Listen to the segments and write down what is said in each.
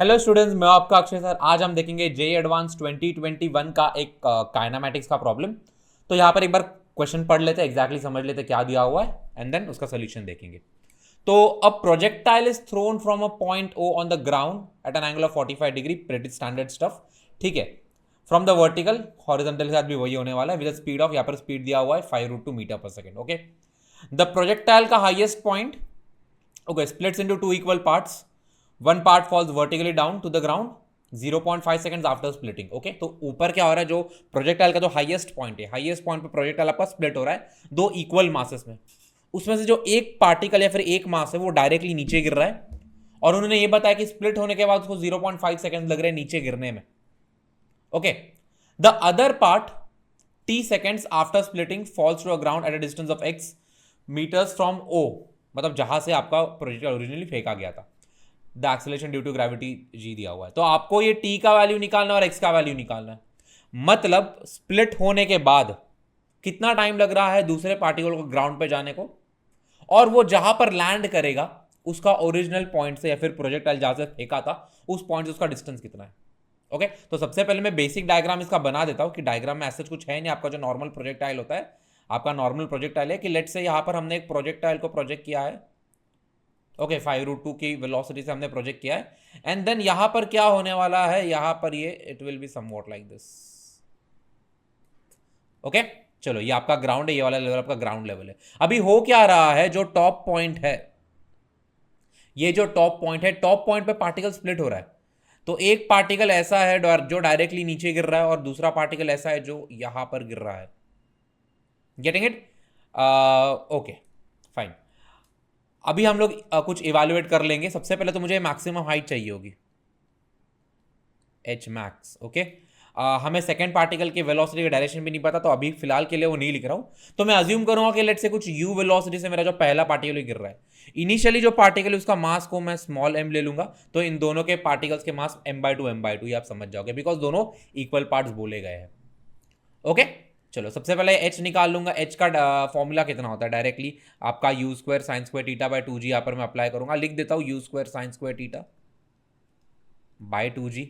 Hello students, मैं आपका Akshay sir. आज हम देखेंगे जेईई एडवांस 2021 का एक काइनेमैटिक्स का प्रॉब्लम। तो यहाँ पर एक बार क्वेश्चन पढ़ लेते हैं, एग्जैक्टली समझ लेते हैं क्या दिया हुआ है, एंड देन उसका सोल्यूशन देखेंगे। तो a projectile is thrown from a point O on the ground at an angle of 45 degree, pretty standard stuff. ठीक है, फ्रॉम द वर्टिकल, हॉरिजॉन्टल के साथ भी वही होने वाला है, विद स्पीड ऑफ, यहाँ पर स्पीड दिया हुआ है 5√2 मीटर पर सेकेंड। ओके, द प्रोजेक्टाइल का highest point, okay, splits into two equal parts. One part falls vertically down to the ground 0.5 seconds after splitting. Okay, तो ऊपर क्या हो रहा है, जो प्रोजेक्टाइल का जो हाईएस्ट पॉइंट है, हाईएस्ट पॉइंट पे प्रोजेक्टाइल आपका स्प्लिट हो रहा है दो इक्वल मासेस में। उसमें से जो एक पार्टिकल या फिर एक मास है वो डायरेक्टली नीचे गिर रहा है, और उन्होंने ये बताया कि स्प्लिट होने के बाद उसको 0.5 सेकंड लग रहे हैं नीचे गिरने में। Okay, the other part t seconds after splitting falls to a ground at a distance of x meters from O, मतलब जहां से आपका प्रोजेक्टाइल ओरिजिनली फेंका गया था। The acceleration due to gravity g दिया हुआ है। तो आपको ये t का वैल्यू निकालना है और x का वैल्यू निकालना है। मतलब स्प्लिट होने के बाद कितना टाइम लग रहा है दूसरे पार्टिकल को ग्राउंड पे जाने को, और वो जहां पर लैंड करेगा उसका ओरिजिनल पॉइंट से या फिर प्रोजेक्टाइल जहां से फेंका था उस पॉइंट से उसका डिस्टेंस कितना है। ओके, तो सबसे पहले मैं बेसिक डायग्राम इसका बना देता हूं कि डायग्राम में ऐसा कुछ है नहीं। आपका जो नॉर्मल प्रोजेक्टाइल होता है, आपका नॉर्मल प्रोजेक्टाइल है कि लेट से यहां पर हमने एक प्रोजेक्टाइल को प्रोजेक्ट किया है। ओके, 5√2 की वेलोसिटी से हमने प्रोजेक्ट किया है, एंड देन यहां पर क्या होने वाला है, यहां पर ये it will be somewhat like this. Okay, चलो ये आपका ग्राउंड है, ये वाला लेवल आपका ग्राउंड लेवल है। अभी हो क्या रहा है, जो टॉप पॉइंट है, ये जो टॉप पॉइंट है, टॉप पॉइंट पे पार्टिकल स्प्लिट हो रहा है। तो एक पार्टिकल ऐसा है जो डायरेक्टली नीचे गिर रहा है, और दूसरा पार्टिकल ऐसा है जो यहां पर गिर रहा है। Getting it? Okay, fine. अभी हम लोग कुछ इवेल्युएट कर लेंगे। सबसे पहले तो मुझे मैक्सिमम हाइट चाहिए होगी, एच मैक्स। ओके, हमें सेकेंड पार्टिकल के वेलोसिटी का डायरेक्शन भी नहीं पता, तो अभी फिलहाल के लिए वो नहीं लिख रहा हूं। तो मैं अज्यूम करूंगा कि लेट से कुछ यू वेलोसिटी से मेरा जो पहला पार्टिकल गिर रहा है, इनिशियली जो पार्टिकल है उसका मास को मैं स्मॉल m ले लूंगा। तो इन दोनों के पार्टिकल्स के मास m/2 ये आप समझ जाओगे, बिकॉज दोनों इक्वल पार्ट्स बोले गए हैं। ओके, चलो सबसे पहले h निकाल लूंगा। h का फॉर्मूला कितना होता है, डायरेक्टली आपका u square sine square theta by 2g। यहाँ पर मैं अप्लाई करूंगा, लिख देता हूँ u square sine square theta by 2g।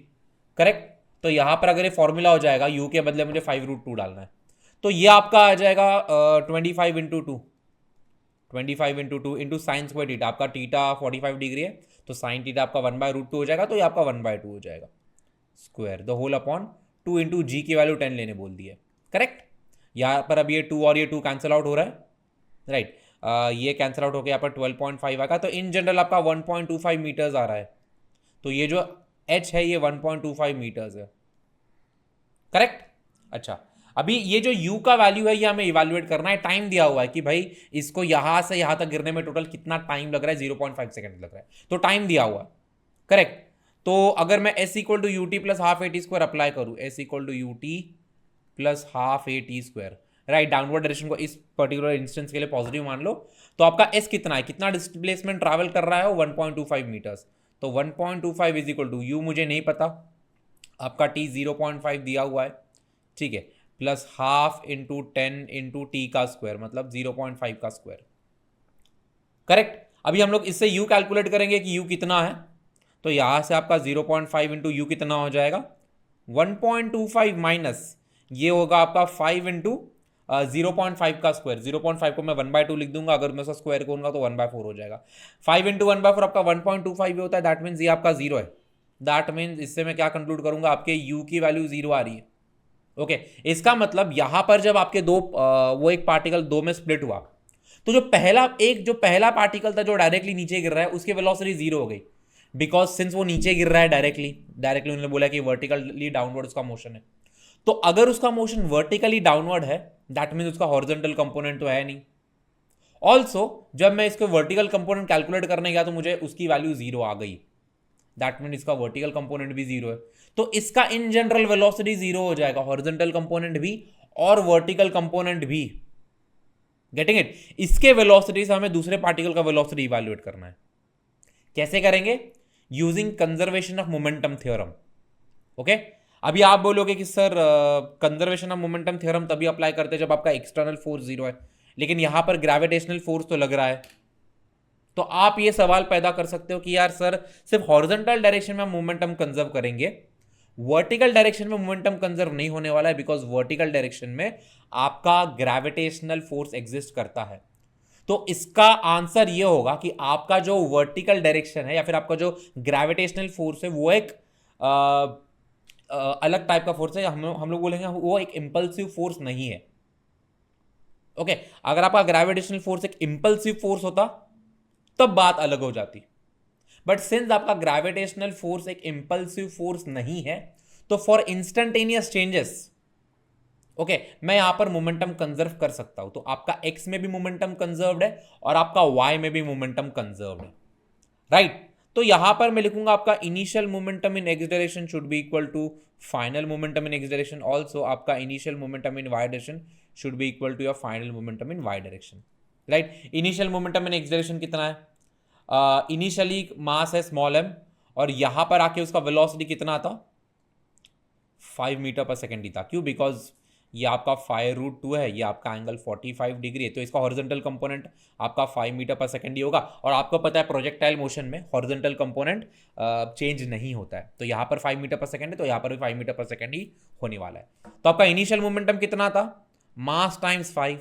Correct. तो यहां पर अगर ये फॉर्मूला हो जाएगा, u के बदले मुझे 5√2 डालना है, तो ये आपका आ जाएगा 25 इंटू साइन स्क्वायर थीटा। आपका थीटा 45 डिग्री है, तो साइन थीटा आपका 1/√2 हो जाएगा, तो ये आपका 1/2 हो जाएगा square the whole upon 2 into g की वैल्यू 10 लेने बोल दी है। करेक्ट। यहाँ पर अब ये 2 और ये 2 कैंसिल आउट हो रहा है, राइट। ये कैंसिल आउट हो गया, यहाँ पर 12.5 आएगा। तो इन जनरल आपका 1.25 मीटर्स आ रहा है। तो ये जो h है ये 1.25 मीटर्स है। करेक्ट। अच्छा, अभी ये जो u का वैल्यू है ये हमें इवेल्युएट करना है। टाइम दिया हुआ है कि भाई इसको यहां से यहां तक गिरने में टोटल कितना टाइम लग रहा है, 0.5 सेकंड लग रहा है, तो टाइम दिया हुआ है। करेक्ट। तो अगर मैं s equal to u t plus half a t square apply करूं, s equal to u t plus half a t square, right, downward direction को इस पर्टिकुलर इंस्टेंस के लिए पॉजिटिव मान लो, तो आपका s कितना है, कितना डिस्प्लेसमेंट ट्रैवल कर रहा है, वो 1.25 मीटर्स। तो 1.25 इज इक्वल टू u मुझे नहीं पता, आपका t 0.5 दिया हुआ है, ठीक है, plus half into 10 into T का स्क्वायर, मतलब 0.5 का स्क्वायर। करेक्ट। अभी हम लोग इससे u कैलकुलेट करेंगे कि u कितना है। तो यहां से आपका 0.5 इंटू यू कितना हो जाएगा, 1.25 माइनस ये होगा आपका 5 इंटू 0.5 का स्क्वायर। 0.5 को मैं 1/2 लिख दूंगा, अगर मैं उसका स्क्वायर करूंगा तो 1/4 हो जाएगा। 5 इंटू 1/4 आपका 1.25 होता है, दैट मीन्स ये आपका 0 है। दैट मीन्स इससे मैं क्या कंक्लूड करूंगा, आपके u की वैल्यू 0 आ रही है। ओके, इसका मतलब यहां पर जब आपके वो एक पार्टिकल दो में स्प्लिट हुआ, तो जो पहला पार्टिकल था जो डायरेक्टली नीचे गिर रहा है उसकी वेलोसिटी 0 हो गई, बिकॉज सिंस वो नीचे गिर रहा है डायरेक्टली उन्होंने बोला कि वर्टिकली डाउनवर्ड उसका मोशन है। तो अगर उसका मोशन वर्टिकली डाउनवर्ड है, दैट मीन उसका हॉरिजॉन्टल कंपोनेंट तो है नहीं। ऑल्सो जब मैं इसको वर्टिकल कंपोनेंट कैलकुलेट करने गया तो मुझे उसकी वैल्यू 0 आ गई, दैट मीन इसका वर्टिकल कंपोनेंट भी 0 है। तो इसका इन जनरल वेलोसिटी 0 हो जाएगा, हॉरिजॉन्टल कंपोनेंट भी और वर्टिकल कंपोनेंट भी। Getting it? इसके वेलोसिटी से हमें दूसरे पार्टिकल का वेलोसिटी इवैल्यूएट करना है। कैसे करेंगे? Using conservation of momentum theorem. Okay, अभी आप बोलोगे कि sir conservation of momentum theorem तभी अप्लाई करते हैं जब आपका एक्सटर्नल फोर्स 0 है, लेकिन यहां पर ग्रेविटेशनल फोर्स तो लग रहा है। तो आप ये सवाल पैदा कर सकते हो कि यार सर सिर्फ हॉरिजॉन्टल डायरेक्शन में मोमेंटम कंजर्व करेंगे, वर्टिकल डायरेक्शन में मोमेंटम कंजर्व नहीं होने वाला है, बिकॉज वर्टिकल डायरेक्शन में आपका ग्रेविटेशनल फोर्स एग्जिस्ट करता है। तो इसका आंसर ये होगा कि आपका जो वर्टिकल डायरेक्शन है या फिर आपका जो ग्रेविटेशनल फोर्स है वो एक अलग टाइप का फोर्स है, हम लोग बोलेंगे वो एक इंपल्सिव फोर्स नहीं है। ओके अगर आपका ग्रेविटेशनल फोर्स एक इंपल्सिव फोर्स होता तब बात अलग हो जाती, बट सिंस आपका ग्रेविटेशनल फोर्स एक इंपल्सिव फोर्स नहीं है, तो फॉर इंस्टेंटेनियस चेंजेस ओके मैं यहां पर मोमेंटम कंजर्व कर सकता हूं। तो आपका एक्स में भी मोमेंटम कंजर्व्ड है और आपका वाई में भी मोमेंटम कंजर्व्ड है, राइट। तो यहां पर मैं लिखूंगा आपका initial momentum in x direction should be equal to final momentum in x direction, also आपका initial momentum in y direction should be equal to your final momentum in y direction, right. Initial momentum in x direction कितना है, initially मास है small M और यहां पर आके उसका velocity कितना था 5 मीटर पर सेकेंड ही था। क्यों, बिकॉज ये आपका 5√2 है, ये आपका एंगल 45 डिग्री है, तो इसका हॉरिजॉन्टल कंपोनेंट आपका 5 मीटर पर सेकेंड ही होगा। और आपको पता है प्रोजेक्टाइल मोशन में हॉरिजॉन्टल कंपोनेंट चेंज नहीं होता है, तो यहाँ पर 5 मीटर पर सेकेंड है, तो यहाँ पर भी 5 मीटर पर सेकेंड ही होने वाला है। तो आपका इनिशियल मोमेंटम कितना था, मास टाइम्स 5।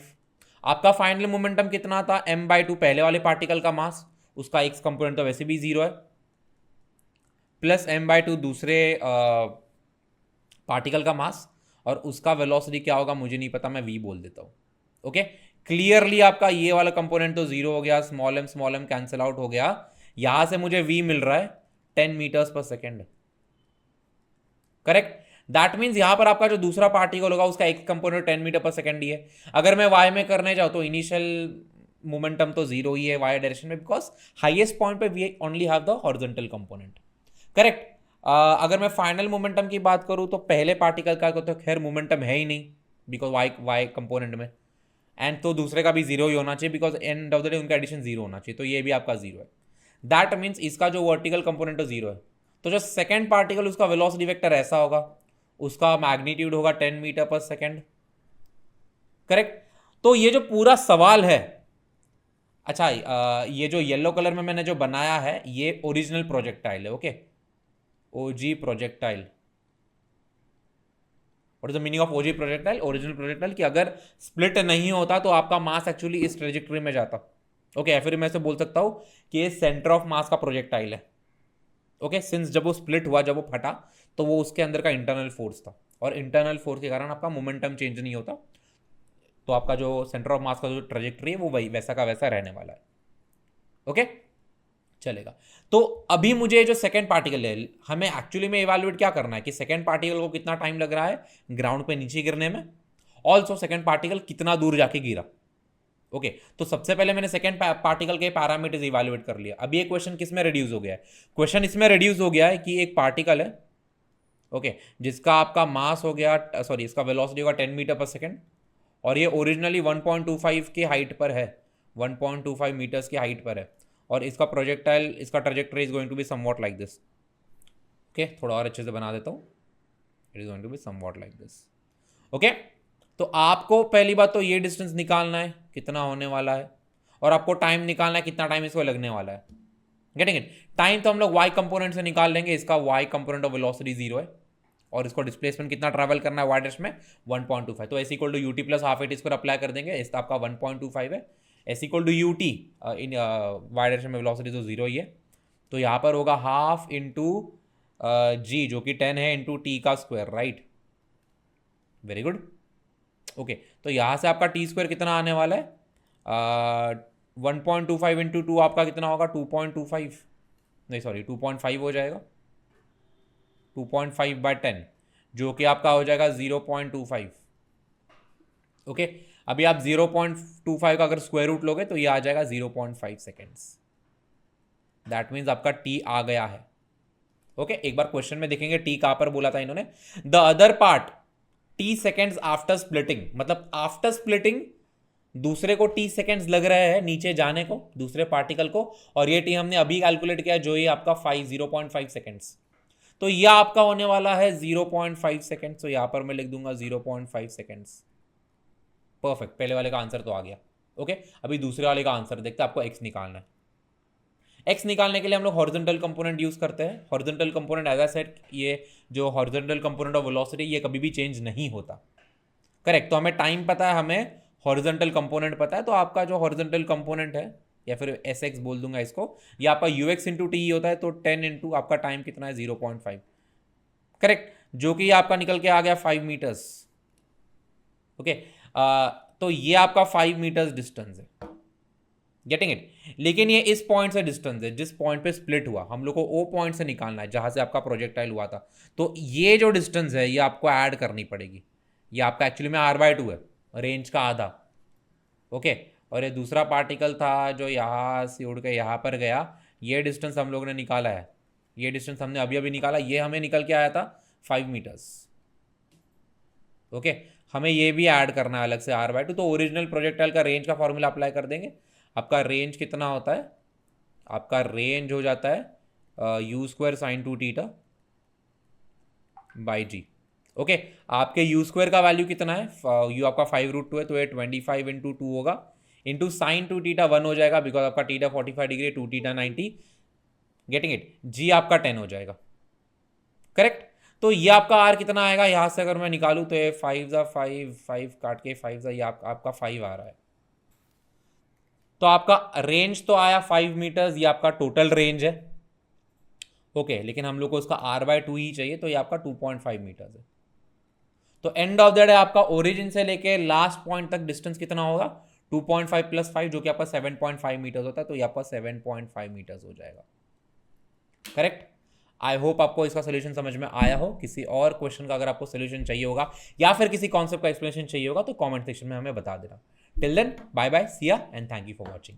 आपका फाइनल मोमेंटम कितना था, m/2 पहले वाले पार्टिकल का मास, उसका एक्स कंपोनेंट तो वैसे भी 0 है, प्लस m/2 दूसरे पार्टिकल का मास, और उसका वेलोसिटी क्या होगा मुझे नहीं पता, मैं v बोल देता हूं। ओके क्लियरली आपका ये वाला कंपोनेंट तो 0 हो गया, स्मॉल m कैंसिल आउट हो गया, यहां से मुझे v मिल रहा है 10 मीटर्स पर सेकेंड, करेक्ट। दैट मीन्स यहां पर आपका जो दूसरा पार्टिकल होगा उसका एक कंपोनेंट 10 मीटर पर सेकेंड ही है। अगर मैं y में करने जाऊं तो इनिशियल मोमेंटम तो 0 ही है y डायरेक्शन में, बिकॉज हाईएस्ट पॉइंट पे we only have the horizontal component, correct. अगर मैं फाइनल मोमेंटम की बात करूं तो पहले पार्टिकल का तो खैर मोमेंटम है ही नहीं, बिकॉज वाई कंपोनेंट में, एंड तो दूसरे का भी 0 ही होना चाहिए, because end of the day उनका एडिशन 0 होना चाहिए, तो ये भी आपका 0 है। दैट मीन्स इसका जो वर्टिकल कंपोनेंट है 0 है, तो जो सेकेंड पार्टिकल उसका वेलोसिटी वेक्टर ऐसा होगा, उसका मैग्नीट्यूड होगा 10 मीटर पर सेकेंड, करेक्ट। तो ये जो पूरा सवाल है, अच्छा ये जो येलो कलर में मैंने जो बनाया है ये ओरिजिनल प्रोजेक्टाइल है, okay, OG projectile. What is the meaning of OG projectile, original projectile, कि अगर स्प्लिट नहीं होता तो आपका मास एक्चुअली इस ट्रेजेक्टरी में जाता, ओके। फिर मैं ऐसे बोल सकता हूं कि ये सेंटर ऑफ मास का प्रोजेक्टाइल है, ओके। सिंस जब वो स्प्लिट हुआ, जब वो फटा, तो वो उसके अंदर का इंटरनल फोर्स था, और इंटरनल फोर्स के कारण आपका मोमेंटम चेंज नहीं होता, तो आपका जो सेंटर ऑफ मास का जो ट्रेजेक्टरी है वो वही वैसा का वैसा रहने वाला है, ओके चलेगा। तो अभी मुझे जो सेकंड पार्टिकल है, हमें एक्चुअली में इवैल्यूएट क्या करना है कि सेकंड पार्टिकल को कितना टाइम लग रहा है ग्राउंड पे नीचे गिरने में, ऑल्सो सेकंड पार्टिकल कितना दूर जाके गिरा, ओके। तो सबसे पहले मैंने सेकंड पार्टिकल के पैरामीटर्स इवैल्यूएट कर लिया। अभी ये क्वेश्चन किस में रिड्यूस हो गया है, क्वेश्चन इसमें रिड्यूस हो गया है कि एक पार्टिकल है, ओके, जिसका आपका मास हो गया, सॉरी इसका वेलोसिटी होगा 10 मीटर पर सेकेंड, और ये ओरिजिनली 1.25 के हाइट पर है, 1.25 मीटर्स की हाइट पर है, और इसका प्रोजेक्टाइल, इसका trajectory is going to be somewhat like this, okay. थोड़ा और अच्छे से बना देता हूँ, it is going to be somewhat like this, okay. तो आपको पहली बात तो ये डिस्टेंस निकालना है कितना होने वाला है, और आपको टाइम निकालना है कितना टाइम इसको लगने वाला है, गेटिंग इट। टाइम तो हम लोग वाई कंपोनेंट से निकाल लेंगे, इसका वाई कंपोनेंट ऑफ वेलोसिटी 0 है, और इसको डिस्प्लेसमेंट कितना ट्रैवल करना है वाई डैश में 1.25, तो s equal to u t plus half a t square apply कर देंगे, इसका आपका 1.25 है, s equal to u t in y direction में वेलोसिटी तो 0 ही है, तो यहाँ पर होगा हाफ इंटू जी जो कि 10 है इंटू टी का square, right, very good, okay. तो यहाँ से आपका टी स्क्वायर कितना आने वाला है 1.25 इंटू 2 आपका कितना होगा 2.25, नहीं सॉरी 2.5 हो जाएगा, 2.5/10 जो कि आपका हो जाएगा 0.25, ओके। अभी आप 0.25 का अगर स्क्वायर रूट लोगे तो ये आ जाएगा 0.5 सेकेंड्स, दैट मीन्स आपका टी आ गया है, ओके। एक बार क्वेश्चन में देखेंगे टी कहां पर बोला था इन्होंने, the other part T seconds after splitting, मतलब आफ्टर स्प्लिटिंग दूसरे को टी सेकेंड्स लग रहे हैं नीचे जाने को, दूसरे पार्टिकल को, और ये टी हमने अभी कैलकुलेट किया जो ये आपका 0.5 सेकेंड्स, तो यह आपका होने वाला है 0.5 सेकेंड, तो यहां पर मैं लिख दूंगा 0.5 सेकेंड्स, परफेक्ट। पहले वाले का आंसर तो आ गया, ओके। अभी दूसरे वाले का आंसर देखते हैं, आपको एक्स निकालना है, एक्स निकालने के लिए हम लोग हॉरिजॉन्टल कंपोनेंट यूज करते हैं। Horizontal component as I said, ये जो हॉरिजॉन्टल कंपोनेंट ऑफ वेलोसिटी ये कभी भी चेंज नहीं होता। करेक्ट। तो हमें टाइम पता है, हमें हॉरिजॉन्टल कंपोनेंट पता है, तो आपका जो हॉरिजॉन्टल कंपोनेंट है या फिर एस एक्स बोल दूंगा इसको, ये आपका यू एक्स इंटू टी होता है, तो 10 इंटू आपका टाइम कितना है 0.5। करेक्ट, जो कि आपका निकल के आ गया 5 मीटर्स। ओके, तो ये आपका 5 मीटर्स डिस्टेंस है, गेटिंग इट। लेकिन ये इस पॉइंट से डिस्टेंस है जिस पॉइंट पे स्प्लिट हुआ, हम लोग को ओ पॉइंट से निकालना है जहां से आपका प्रोजेक्टाइल हुआ था। तो ये जो डिस्टेंस है ये आपको ऐड करनी पड़ेगी। ये आपका एक्चुअली में r/2 है, रेंज का आधा। ओके, और ये दूसरा पार्टिकल था जो यहाँ से उड़ के यहाँ पर गया, ये डिस्टेंस हम लोग ने निकाला है, ये डिस्टेंस हमने अभी अभी निकाला, ये हमें निकल के आया था 5 मीटर्स। ओके, हमें ये भी ऐड करना है अलग से r/2। तो ओरिजिनल प्रोजेक्टाइल का रेंज का फॉर्मूला अप्लाई कर देंगे। आपका रेंज कितना होता है, आपका रेंज हो जाता है u² sin 2θ by ji. Okay, आपके u² का वैल्यू कितना है, u आपका 5√2 है, तो ये 25 इंटू 2 होगा, इंटू साइन 2θ 1 हो जाएगा, बिकॉज आपका θ 45 डिग्री, 2θ 90, गेटिंग इट। g आपका 10 हो जाएगा। करेक्ट। तो ये आपका r कितना आएगा, यहां से अगर मैं निकालूं तो ये 5 काट के 5 ये आपका 5 आ रहा है। तो आपका रेंज तो आया 5 मीटर्स, ये आपका टोटल रेंज है। ओके, लेकिन हम लोग को उसका r/2 ही चाहिए, तो ये आपका 2.5 मीटर्स है। तो एंड ऑफ द डे आपका ओरिजिन से लेके लास्ट पॉइंट तक डिस्टेंस कितना होगा, 2.5 + 5 जो कि आपका 7.5 मीटर्स होता है, तो ये आपका 7.5 मीटर्स हो जाएगा। करेक्ट। आई होप आपको इसका सोल्यूशन समझ में आया हो। किसी और क्वेश्चन का अगर आपको सोल्यूशन चाहिए होगा या फिर किसी कॉन्सेप्ट का एक्सप्लेनेशन चाहिए होगा तो कमेंट सेक्शन में हमें बता देना। टिल देन, बाय बाय, सी या and thank you for watching.